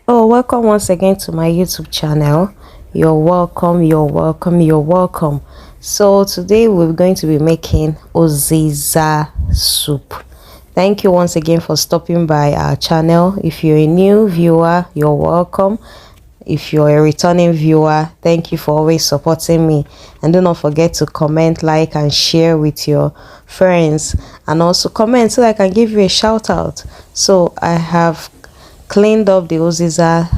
Oh, welcome once again to my YouTube channel. You're welcome, you're welcome, you're welcome. So today we're going to be making Uziza soup. Thank you once again for stopping by our channel. If you're a new viewer, you're welcome. If you're a returning viewer, thank you for always supporting me. And do not forget to comment, like, and share with your friends. And also comment so that I can give you a shout out. So I have cleaned up the Uziza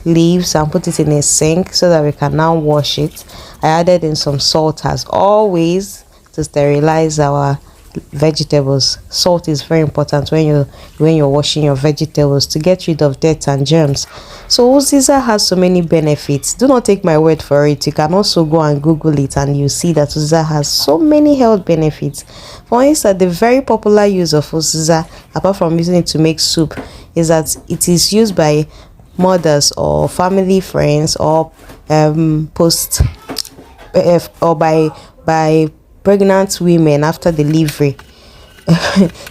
leaves and put it in a sink so that we can now wash it. I added in some salt as always to sterilize our vegetables. Salt is very important when you're washing your vegetables to get rid of dirt and germs. So Uziza has so many benefits. Do not take my word for it. You can also go and Google it and you see that Uziza has so many health benefits. For instance, the very popular use of Uziza, apart from using it to make soup, is that it is used by mothers or family friends or post or by pregnant women after delivery.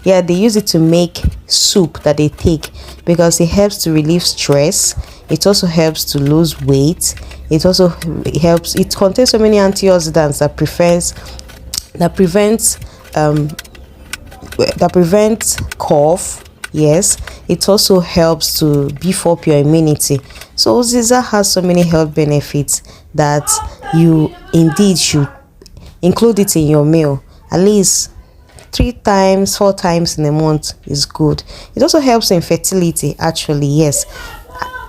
Yeah, they use it to make soup that they take because it helps to relieve stress. It also helps to lose weight. It also helps, it contains so many antioxidants that prevents cough. Yes, it also helps to beef up your immunity. So Uziza has so many health benefits that you indeed should include it in your meal. At least 4 times in a month is good. It also helps in fertility, actually. Yes,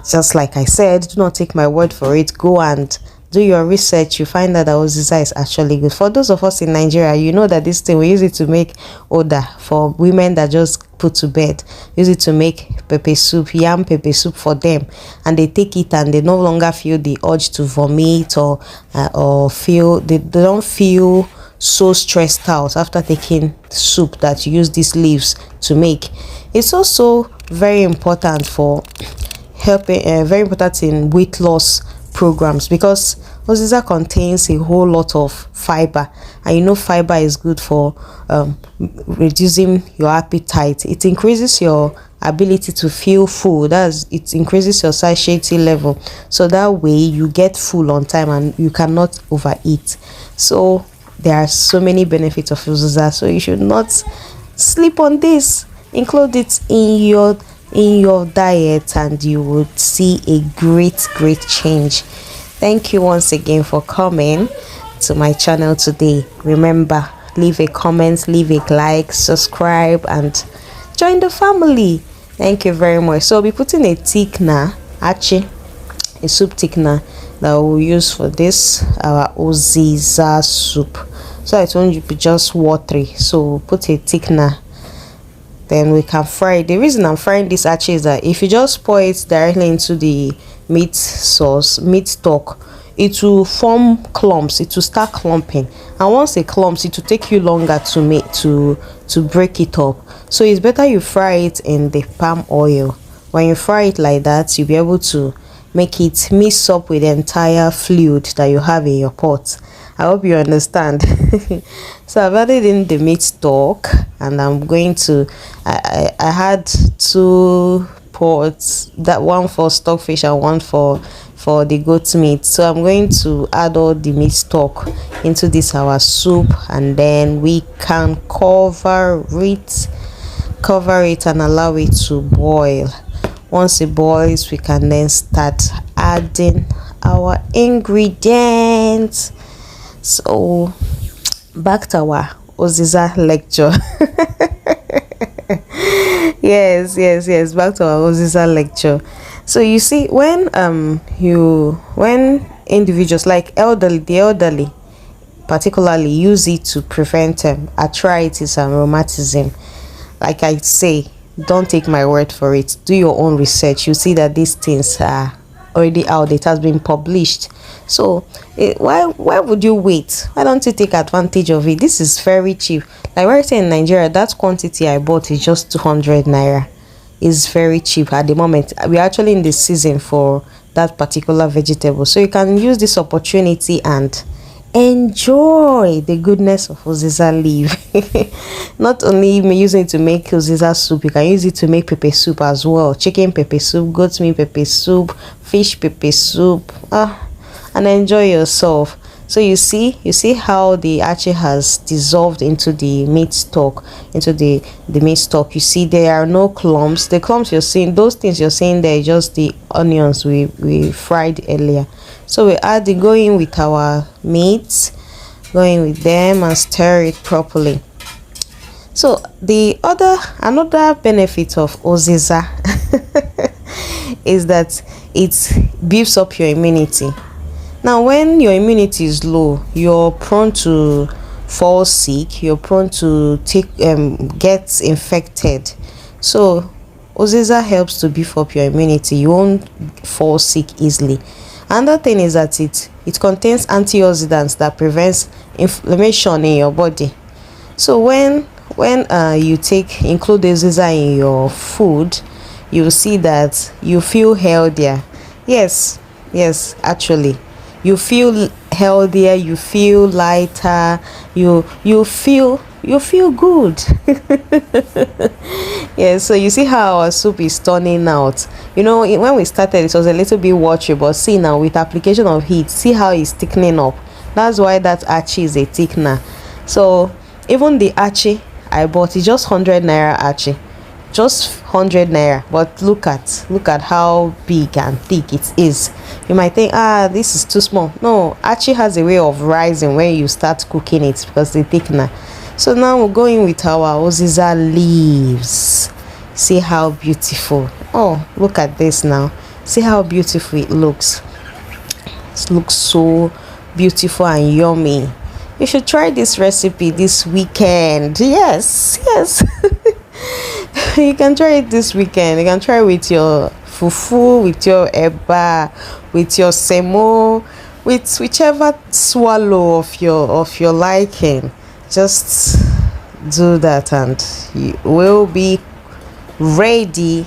just like I said, do not take my word for it. Go and do your research. You find that Uziza is actually good. For those of us in Nigeria, you know that this thing we use it to make oda for women that just put to bed. Use it to make pepper soup, yam pepper soup for them, and they take it and they no longer feel the urge to vomit or feel they don't feel so stressed out after taking soup that you use these leaves to make. It's also very important for helping, very important in weight loss programs because Uziza contains a whole lot of fiber, and you know fiber is good for reducing your appetite. It increases your ability to feel full. It increases your satiety level, so that way you get full on time and you cannot overeat. So there are so many benefits of Uziza, so you should not sleep on this. Include it in your diet and you would see a great change. Thank you once again for coming to my channel today. Remember, leave a comment, leave a like, subscribe, and join the family. Thank you very much. So I'll be putting a thickener, Achi, a soup thickener that we'll use for this our Uziza soup. So I told you be just watery, so we'll put a thickener, then we can fry it. The reason I'm frying this actually is that if you just pour it directly into the meat stock, it will form clumps. It will start clumping, and once it clumps, it will take you longer to break it up. So it's better you fry it in the palm oil. When you fry it like that, you'll be able to make it mix up with the entire fluid that you have in your pot. I hope you understand. So I've added in the meat stock, and I'm going to I had 2 pots, that one for stockfish and one for the goat meat. So I'm going to add all the meat stock into this our soup, and then we can cover it and allow it to boil. Once it boils, we can then start adding our ingredients. So back to our Uziza lecture. yes, back to our Uziza lecture. So you see, when individuals like the elderly particularly use it to prevent arthritis and rheumatism, like I say, don't take my word for it. Do your own research. You see that these things are already out. It has been published. So why would you wait? Why don't you take advantage of it? This is very cheap. Like right here in Nigeria, that quantity I bought is just 200 naira. It's very cheap at the moment. We're actually in the season for that particular vegetable, so you can use this opportunity and enjoy the goodness of Uziza leaf. Not only using it to make Uziza soup, you can use it to make pepper soup as well. Chicken pepper soup, goat meat pepper soup, fish pepper soup, and enjoy yourself. So you see how the achi has dissolved into the meat stock, into the meat stock. You see there are no clumps. The clumps you're seeing, those things you're seeing there, just the onions we fried earlier. So we add the go in with our meat, go in with them and stir it properly. So another benefit of Uziza is that it beefs up your immunity. Now when your immunity is low, you're prone to fall sick, you're prone to get infected. So Uziza helps to beef up your immunity. You won't fall sick easily. Another thing is that it contains antioxidants that prevents inflammation in your body. So when you include Uziza in your food, you will see that you feel healthier. Yes, actually, you feel healthier, you feel lighter, you feel good. Yeah, so you see how our soup is turning out. You know, when we started it was a little bit watery, but see now with application of heat, see how it's thickening up. That's why that achi is a thickener. So even the achi I bought is just 100 naira achi, just 100 naira, but look at how big and thick it is. You might think, this is too small. No, achi has a way of rising when you start cooking it because the thickener. So now we're going with our Uziza leaves. See how beautiful. Oh, look at this now. See how beautiful it looks. It looks so beautiful and yummy. You should try this recipe this weekend. Yes. You can try it this weekend. You can try it with your fufu, with your eba, with your semo, with whichever swallow of your liking. Just do that and you will be ready.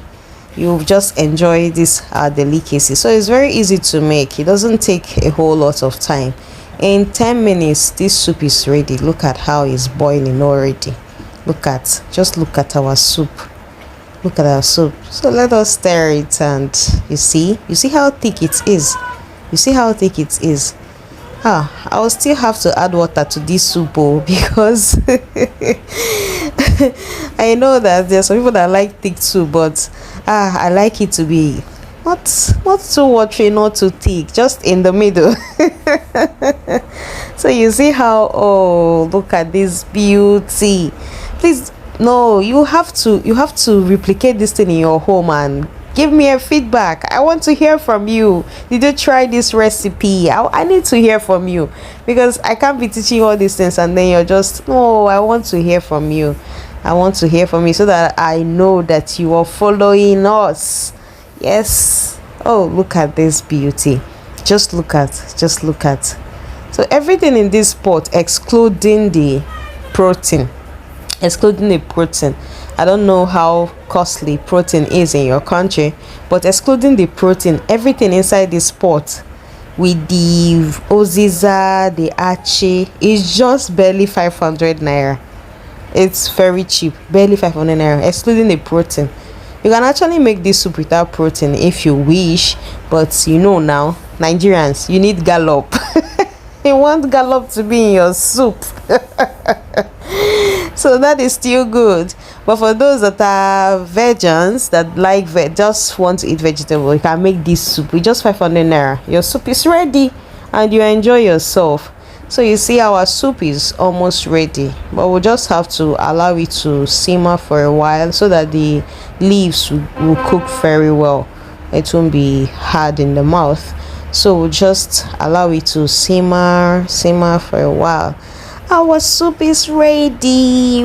You'll just enjoy this delicacy. So it's very easy to make. It doesn't take a whole lot of time. In 10 minutes this soup is ready. Look at how it's boiling already. Just look at our soup. Look at our soup. So let us stir it, and you see how thick it is. I will still have to add water to this soup because I know that there's some people that like thick soup, but I like it to be not too watery, not too thick, just in the middle. So you see how, look at this beauty. Please, no, you have to replicate this thing in your home and give me a feedback. I want to hear from you. Did you try this recipe? I need to hear from you, because I can't be teaching all these things and then you're just, no, I want to hear from you. I want to hear from you so that I know that you are following us. Yes. Oh, look at this beauty. Just look at. So everything in this pot excluding the protein. I don't know how costly protein is in your country, but excluding the protein, everything inside this pot with the Uziza, the achi, is just barely 500 naira. It's very cheap, barely 500 naira, excluding the protein. You can actually make this soup without protein if you wish, but you know now, Nigerians, you need gallop. You want gallop to be in your soup. So that is still good. But for those that are vegans, that like just want to eat vegetable, you can make this soup with just 500 naira. Your soup is ready and you enjoy yourself. So you see our soup is almost ready, but we'll just have to allow it to simmer for a while so that the leaves will cook very well. It won't be hard in the mouth. So we'll just allow it to simmer for a while. Our soup is ready.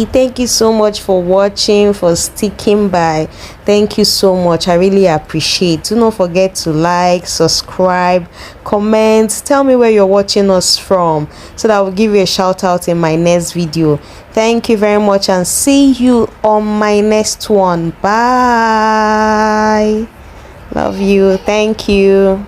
Thank you so much for watching, for sticking by. Thank you so much. I really appreciate. Do not forget to like, subscribe, comment, tell me where you're watching us from so that I will give you a shout out in my next video. Thank you very much and see you on my next one. Bye. Love you. Thank you.